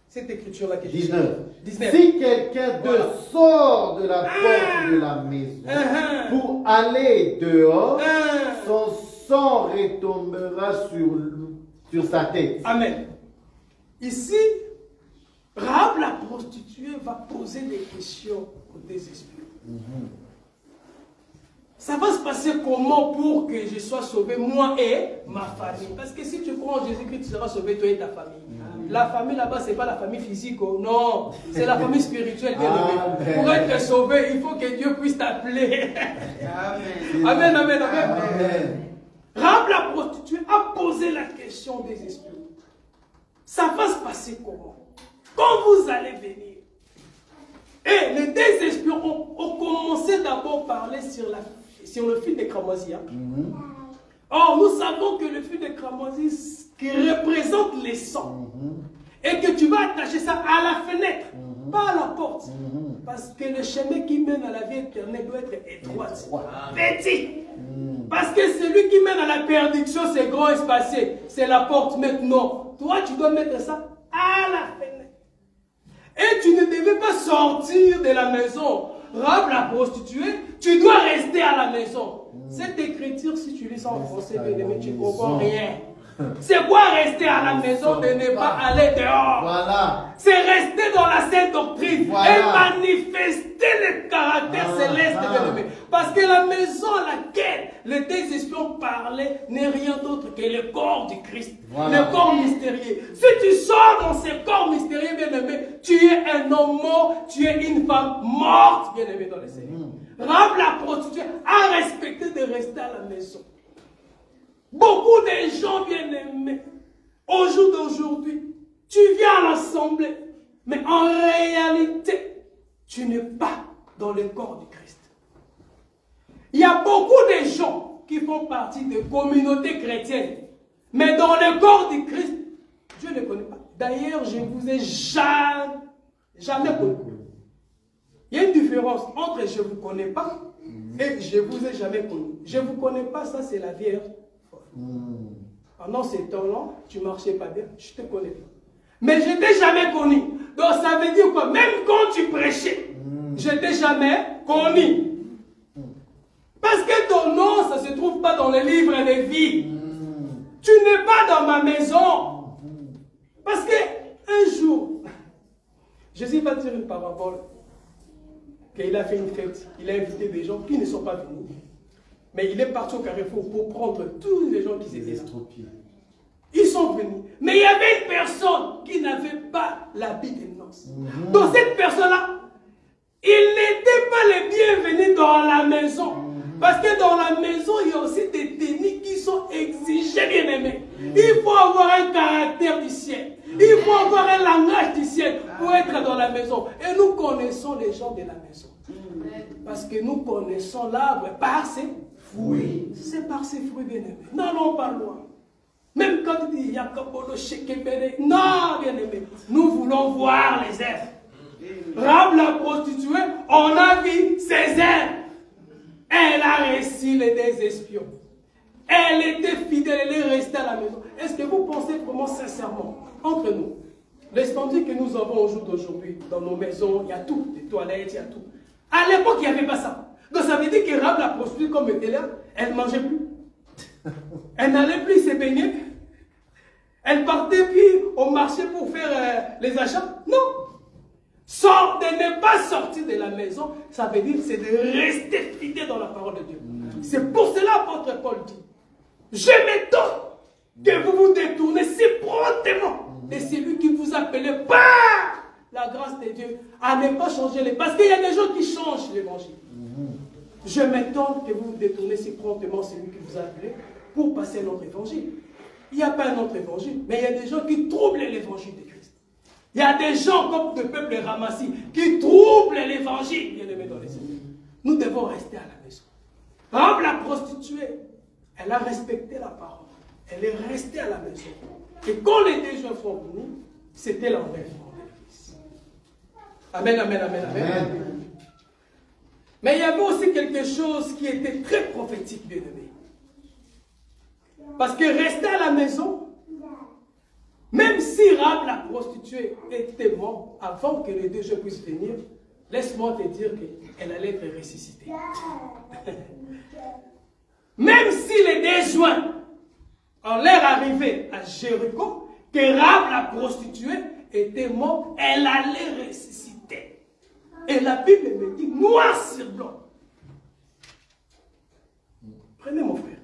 Cette écriture-là que je 19. cherche. Si quelqu'un sort de la porte de la maison pour aller dehors, son sang retombera sur sa tête. Amen. Ici, Rahab la prostituée va poser des questions aux deux espions. Ça va se passer comment pour que je sois sauvé, moi et ma famille? Parce que si tu crois en Jésus-Christ, tu seras sauvé, toi et ta famille. La famille là-bas, ce n'est pas la famille physique, oh, non. C'est la famille spirituelle, bien aimé. Pour être sauvé, il faut que Dieu puisse t'appeler. Amen. Rahab la prostituée a posé la question des espions. Ça va se passer comment? Quand vous allez venir. Et les deux espions ont commencé d'abord à parler sur le fil de cramoisi. Or, nous savons que le fil de cramoisi qui représente les sangs. Et que tu vas attacher ça à la fenêtre, pas à la porte. Parce que le chemin qui mène à la vie éternelle doit être étroite, petit. Parce que celui qui mène à la perdition, c'est grand espacé. C'est la porte maintenant. Toi, tu dois mettre ça à la fenêtre. Et tu ne devais pas sortir de la maison. Rahab la prostituée, tu dois rester à la maison. Cette écriture, si tu lis ça en français, bien aimé, tu ne comprends rien. C'est quoi rester à la maison de ne pas aller dehors? Voilà. C'est rester dans la sainte doctrine et manifester le caractère céleste de Dieu. Parce que la maison à laquelle les deux espions parlaient n'est rien d'autre que le corps du Christ. Le corps mystérieux. Si tu sors dans ce corps mystérieux, bien-aimé, tu es un homme mort, tu es une femme morte, bien-aimé dans le Seigneur. Rahab la prostituée a respecté de rester à la maison. Beaucoup de gens bien-aimés, au jour d'aujourd'hui, tu viens à l'assemblée, mais en réalité, tu n'es pas dans le corps du Christ. Il y a beaucoup de gens qui font partie de communautés chrétiennes, mais dans le corps du Christ, Dieu ne connaît pas. D'ailleurs, je ne vous ai jamais connu. Il y a une différence entre je ne vous connais pas et je ne vous ai jamais connu. Je ne vous connais pas, ça c'est la vierge. Pendant ces temps-là, tu ne marchais pas bien, je te connais pas. Mais je ne t'ai jamais connu. Donc ça veut dire quoi? Même quand tu prêchais, je ne t'ai jamais connu. Parce que ton nom, ça ne se trouve pas dans le livre de vie. Tu n'es pas dans ma maison. Parce que un jour, Jésus va dire une parabole. Qu'il a fait une fête, il a invité des gens qui ne sont pas venus. Mais il est parti au carrefour pour prendre tous les gens qui étaient là. Ils sont venus. Mais il y avait une personne qui n'avait pas l'habit de noces. Donc cette personne-là, il n'était pas le bienvenu dans la maison. Parce que dans la maison, il y a aussi des tenues qui sont exigées, bien aimés. Il faut avoir un caractère du ciel. Il faut avoir un langage du ciel pour être dans la maison. Et nous connaissons les gens de la maison. Parce que nous connaissons l'arbre par ses fruits. C'est par ses fruits, bien aimés. N'allons pas loin. Même quand il dit Yakabolo Shekebere, non, bien aimé, nous voulons voir les œuvres. Rahab la prostituée, on a vu ses œuvres. ville et des espions. Elle était fidèle, elle est restée à la maison. Est-ce que vous pensez vraiment sincèrement, entre nous, l'incendie que nous avons au jour d'aujourd'hui, dans nos maisons, il y a tout, les toilettes, il y a tout. À l'époque, il n'y avait pas ça. Donc ça veut dire que Rahab, la prostituée, comme elle était là, elle ne mangeait plus. Elle n'allait plus se baigner. Elle partait puis au marché pour faire les achats. Non. De ne pas sortir de la maison, ça veut dire c'est de rester fidèle dans la parole de Dieu. C'est pour cela l'apôtre Paul dit, je m'étonne que vous vous détournez si promptement de celui qui vous appelait par la grâce de Dieu à ne pas changer les... Parce qu'il y a des gens qui changent l'évangile. Je m'étonne que vous vous détournez si promptement celui qui vous a appelé pour passer un autre évangile. Il n'y a pas un autre évangile, mais il y a des gens qui troublent l'évangile de Christ. Il y a des gens comme le peuple Ramassi qui troublent l'évangile, bien-aimés dans les Seigneurs. Nous devons rester à la maison. Par exemple, la prostituée, elle a respecté la parole. Elle est restée à la maison. Et quand les déjeunes sont venus, c'était l'enlèvement de l'Église. Amen, amen, amen, amen, amen. Mais il y avait aussi quelque chose qui était très prophétique, bien-aimés. Parce que rester à la maison, même si Rahab la prostituée était morte avant que les deux jeux puissent venir, laisse-moi te dire qu'elle allait être ressuscitée. Même si les deux juins ont l'air arrivés à Jéricho, que Rahab la prostituée était morte, elle allait ressusciter. Et la Bible me dit noir sur blanc. Prenez mon frère.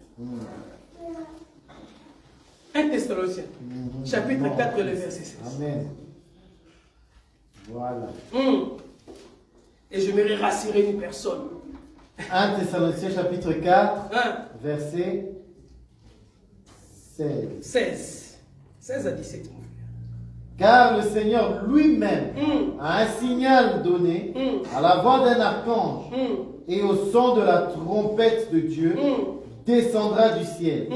1 Thessaloniciens, chapitre 4, le verset 16. Amen. Voilà. Et je me rassurer une personne. 1 Thessaloniciens, chapitre 4, 1. verset 16. 16. 16 à 17, mon frère. Car le Seigneur lui-même a un signal donné à la voix d'un archange et au son de la trompette de Dieu descendra du ciel.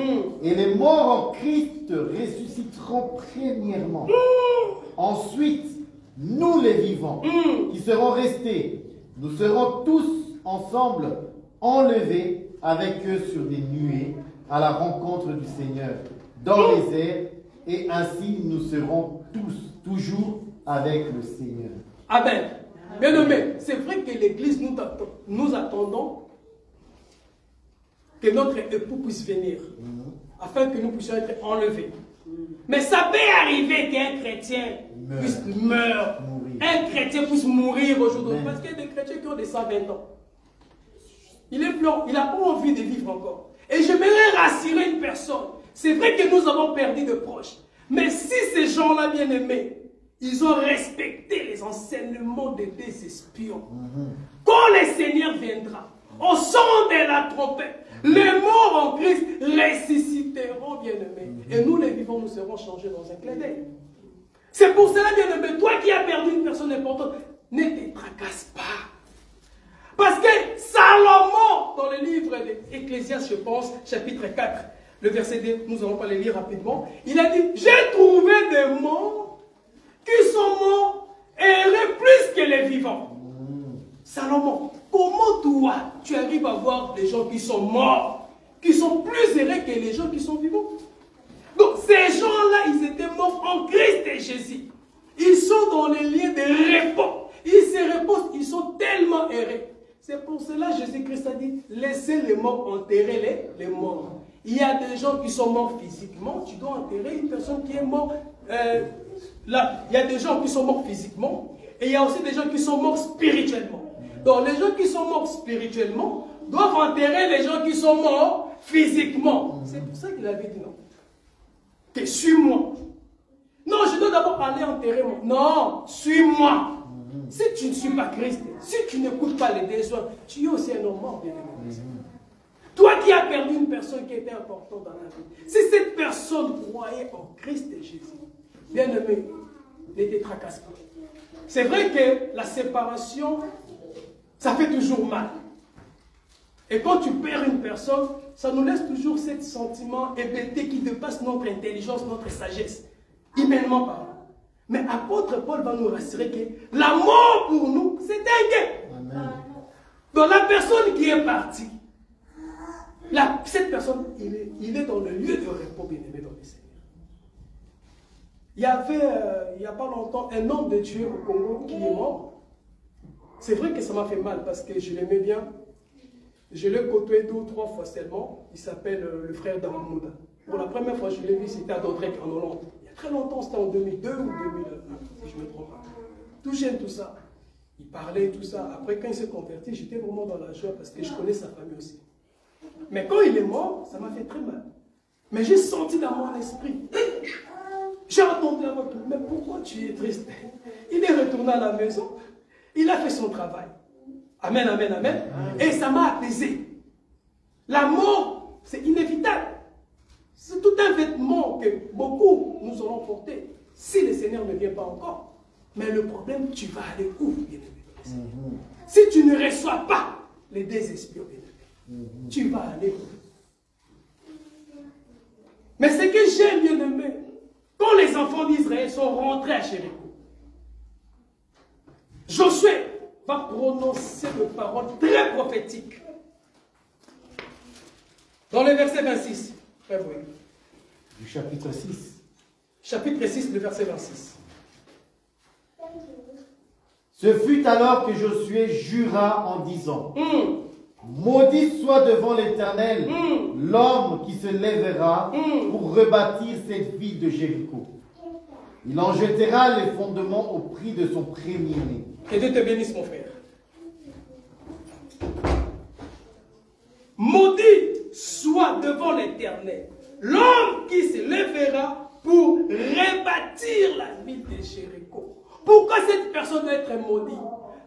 Et les morts en Christ ressusciteront premièrement. Ensuite, nous les vivants, qui serons restés, nous serons tous ensemble enlevés avec eux sur des nuées à la rencontre du Seigneur dans les airs, et ainsi nous serons tous, toujours avec le Seigneur. Amen. Bien-aimé, c'est vrai que l'Église, nous attendons que notre époux puisse venir, afin que nous puissions être enlevés. Mais ça peut arriver qu'un chrétien puisse mourir. Un chrétien puisse mourir aujourd'hui. Parce qu'il y a des chrétiens qui ont des 120 ans. Il n'a pas envie de vivre encore. Et j'aimerais rassurer une personne. C'est vrai que nous avons perdu de proches. Mais si ces gens-là, bien aimés, ils ont respecté les enseignements des espions, quand le Seigneur viendra, au son de la trompette, les morts en Christ ressusciteront, bien-aimés. Et nous, les vivants, nous serons changés dans un clin d'œil. C'est pour cela, bien-aimé, toi qui as perdu une personne importante, ne te tracasse pas. Parce que Salomon, dans le livre d'Ecclésiaste, je pense, chapitre 4, le verset 2, nous allons pas le lire rapidement, il a dit, j'ai trouvé des morts qui sont morts heureux plus que les vivants. Salomon, comment toi, tu arrives à voir des gens qui sont morts, qui sont plus heureux que les gens qui sont vivants? Donc ces gens-là, ils étaient morts en Christ et Jésus. Ils sont dans les lieux de repos. Ils se reposent, ils sont tellement heureux. C'est pour cela que Jésus-Christ a dit, laissez les morts enterrer les morts. Il y a des gens qui sont morts physiquement, tu dois enterrer une personne qui est morte. Là, il y a des gens qui sont morts physiquement, et il y a aussi des gens qui sont morts spirituellement. Donc les gens qui sont morts spirituellement doivent enterrer les gens qui sont morts physiquement. C'est pour ça qu'il avait dit non. Que suis-moi. Non, je dois d'abord aller enterrer moi. Non, suis-moi. Si tu ne suis pas Christ, si tu n'écoutes pas les besoins, tu es aussi un homme mort, bien-aimé. Toi qui as perdu une personne qui était importante dans la vie, si cette personne croyait en Christ et Jésus, bien-aimé, ne te tracasse pas. C'est vrai que la séparation, ça fait toujours mal. Et quand tu perds une personne, ça nous laisse toujours ce sentiment hébété qui dépasse notre intelligence, notre sagesse, humainement parlant. Mais apôtre Paul va nous rassurer que la mort pour nous, c'est un gain. Donc la personne qui est partie, cette personne, il est dans le lieu de repos, bien-aimé dans le Seigneur. Il y avait, il n'y a pas longtemps, un homme de Dieu au Congo qui est mort. C'est vrai que ça m'a fait mal parce que je l'aimais bien. Je l'ai côtoyé 2 ou 3 fois seulement. Il s'appelle le frère d'Amamouda. Pour la première fois, je l'ai vu, c'était à Dordrecht, en Hollande. Il y a très longtemps, c'était en 2002 ou 2001, si je ne me trompe pas. Tout jeune, tout ça. Il parlait, tout ça. Après, quand il s'est converti, j'étais vraiment dans la joie parce que je connais sa famille aussi. Mais quand il est mort, ça m'a fait très mal. Mais j'ai senti dans mon esprit. J'ai entendu la voix, mais pourquoi tu es triste? Il est retourné à la maison. Il a fait son travail. Amen, amen, amen. Et ça m'a apaisé. La mort, c'est inévitable. C'est tout un vêtement que beaucoup nous allons porter si le Seigneur ne vient pas encore. Mais le problème, tu vas aller où, bien-aimé? Si tu ne reçois pas les 2 esprits, bien-aimé, tu vas aller où? Mais ce que j'aime, bien-aimé, quand les enfants d'Israël sont rentrés à Jéricho, Josué va prononcer des paroles très prophétiques. Dans le verset 26. Du chapitre 6. Chapitre 6, le verset 26. Ce fut alors que Josué jura en disant, maudit soit devant l'Éternel l'homme qui se lèvera pour rebâtir cette ville de Jéricho. Il en jettera les fondements au prix de son premier-né. Que Dieu te bénisse, mon frère. Maudit soit devant l'Éternel l'homme qui se lèvera pour rebâtir la ville de Jéricho. Pourquoi cette personne doit être maudite?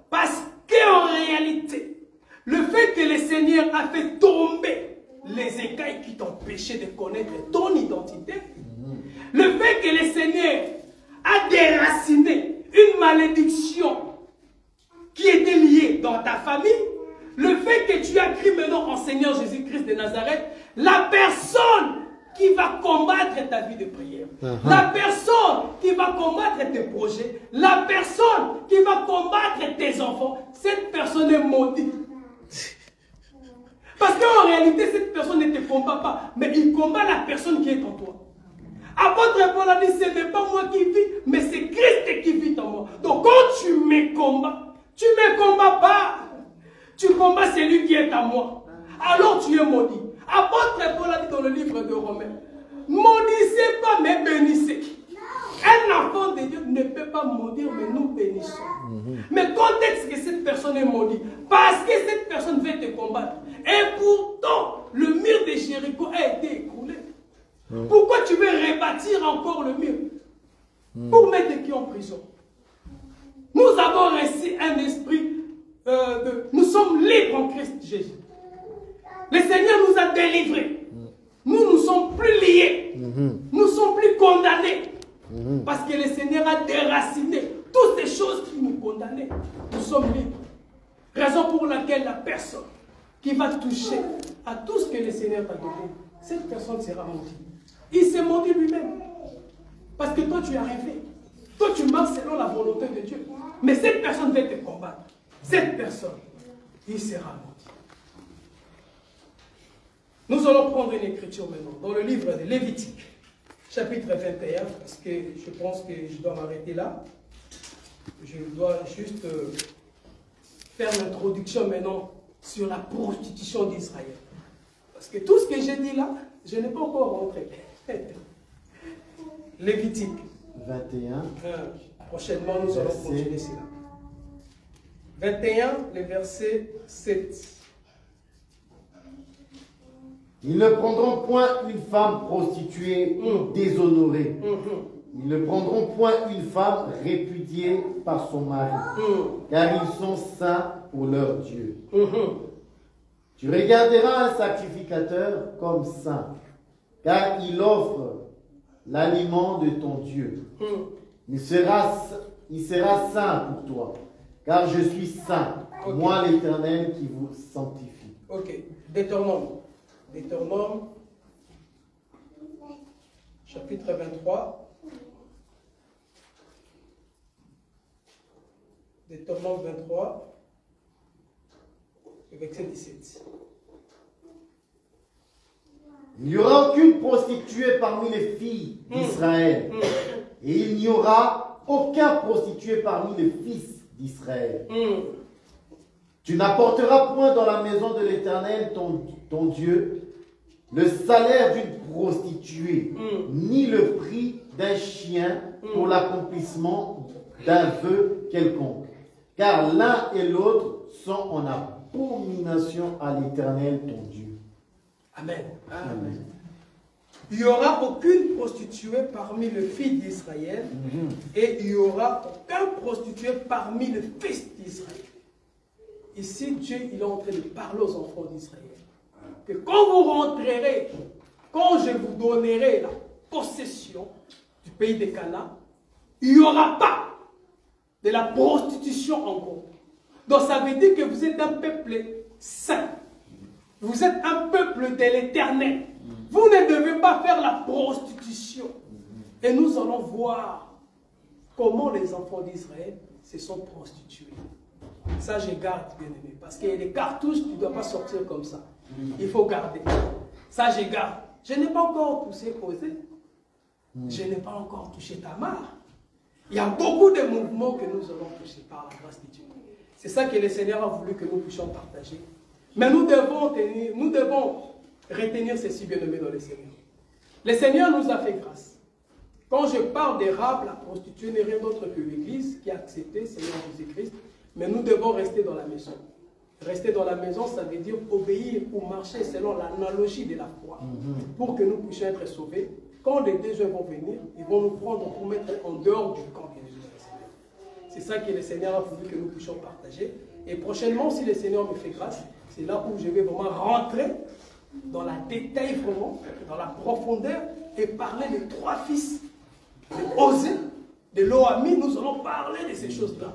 Parce qu'en réalité, le fait que le Seigneur a fait tomber les écailles qui t'empêchaient de connaître ton identité, le fait que le Seigneur a déraciné une malédiction qui était liée dans ta famille, le fait que tu as cru maintenant en Seigneur Jésus-Christ de Nazareth, la personne qui va combattre ta vie de prière, la personne qui va combattre tes projets, la personne qui va combattre tes enfants, cette personne est maudite. Parce qu'en réalité, cette personne ne te combat pas, mais il combat la personne qui est en toi. Apôtre Paul a dit, ce n'est pas moi qui vis, mais c'est Christ qui vit en moi. Donc quand tu me combats, tu ne me combats pas. Tu combats celui qui est à moi. Alors tu es maudit. Apôtre Paul a dit dans le livre de Romains, maudissez pas, mais bénissez. Un enfant de Dieu ne peut pas maudire, mais nous bénissons. Mais quand est-ce que cette personne est maudite? Parce que cette personne veut te combattre. Et pourtant, le mur de Jéricho a été écroulé. Pourquoi tu veux rebâtir encore le mur? Pour mettre qui en prison? Nous avons reçu un esprit nous sommes libres en Christ Jésus. Le Seigneur nous a délivrés. Nous ne sommes plus liés. Nous ne sommes plus condamnés. Parce que le Seigneur a déraciné toutes ces choses qui nous condamnaient. Nous sommes libres. Raison pour laquelle la personne qui va toucher à tout ce que le Seigneur t'a donné, cette personne sera maudite. Il s'est maudit lui-même. Parce que toi tu es arrivé. Toi tu marches selon la volonté de Dieu. Mais cette personne va te combattre. Cette personne, il sera maudit. Nous allons prendre une écriture maintenant dans le livre de Lévitique, chapitre 21, parce que je pense que je dois m'arrêter là. Je dois juste faire l'introduction maintenant sur la prostitution d'Israël. Parce que tout ce que j'ai dit là, je n'ai pas encore rentré. Lévitique 21. Prochainement, nous allons continuer cela. 21, le verset 7. Ils ne prendront point une femme prostituée déshonorée. Ils ne prendront point une femme répudiée par son mari, car ils sont saints pour leur Dieu. Tu regarderas un sacrificateur comme saint, car il offre l'aliment de ton Dieu. Il sera saint pour toi, car je suis saint, moi l'Éternel qui vous sanctifie. Ok, Deutéronome. Deutéronome, chapitre 23. Deutéronome 23, verset 17. Il n'y aura aucune prostituée parmi les filles d'Israël. Et il n'y aura aucun prostitué parmi les fils d'Israël. Tu n'apporteras point dans la maison de l'Éternel, ton Dieu, le salaire d'une prostituée, ni le prix d'un chien pour l'accomplissement d'un vœu quelconque. Car l'un et l'autre sont en abomination à l'Éternel, ton Dieu. Amen. Amen. Il n'y aura aucune prostituée parmi les filles d'Israël et il n'y aura aucun prostitué parmi les fils d'Israël. Ici, Dieu il est en train de parler aux enfants d'Israël. Que quand vous rentrerez, quand je vous donnerai la possession du pays de Canaan, il n'y aura pas de la prostitution en gros. Donc ça veut dire que vous êtes un peuple saint. Vous êtes un peuple de l'Éternel. Vous ne devez pas faire la prostitution. Et nous allons voir comment les enfants d'Israël se sont prostitués. Ça, je garde, bien aimé. Parce que les cartouches, tu ne dois pas sortir comme ça. Il faut garder. Ça, je garde. Je n'ai pas encore poussé Osée. Je n'ai pas encore touché Tamar. Il y a beaucoup de mouvements que nous allons toucher par la grâce de Dieu. C'est ça que le Seigneur a voulu que nous puissions partager. Mais nous devons retenir ceci, bien-aimés dans le Seigneur. Le Seigneur nous a fait grâce. Quand je parle des Rahab, la prostituée n'est rien d'autre que l'Église qui a accepté le Seigneur Jésus-Christ. Mais nous devons rester dans la maison. Rester dans la maison, ça veut dire obéir ou marcher selon l'analogie de la foi. Pour que nous puissions être sauvés. Quand les déjeunes vont venir, ils vont nous prendre pour mettre en dehors du camp de Jésus. C'est ça que le Seigneur a voulu que nous puissions partager. Et prochainement, si le Seigneur me fait grâce, c'est là où je vais vraiment rentrer dans la détail, vraiment, dans la profondeur, et parler des trois fils de Osée, de Loami. Nous allons parler de ces choses-là.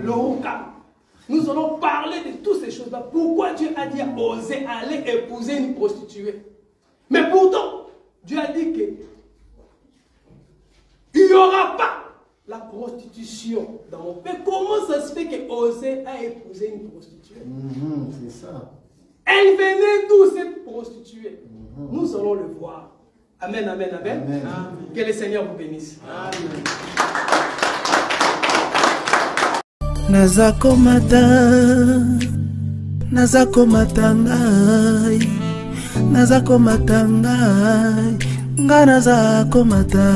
L'Orukam. Nous allons parler de toutes ces choses-là. Pourquoi Dieu a dit à Osée aller épouser une prostituée? Mais pourtant, Dieu a dit que il n'y aura pas la prostitution dans mon pays. Comment ça se fait que Osée a épousé une prostituée? C'est ça. Elle venait d'où cette prostituée? Nous allons le voir. Amen, amen, amen. Amen. Que le Seigneur vous bénisse. Amen. Nazakomata ngai, nazakomata ngai, nga nazakomata.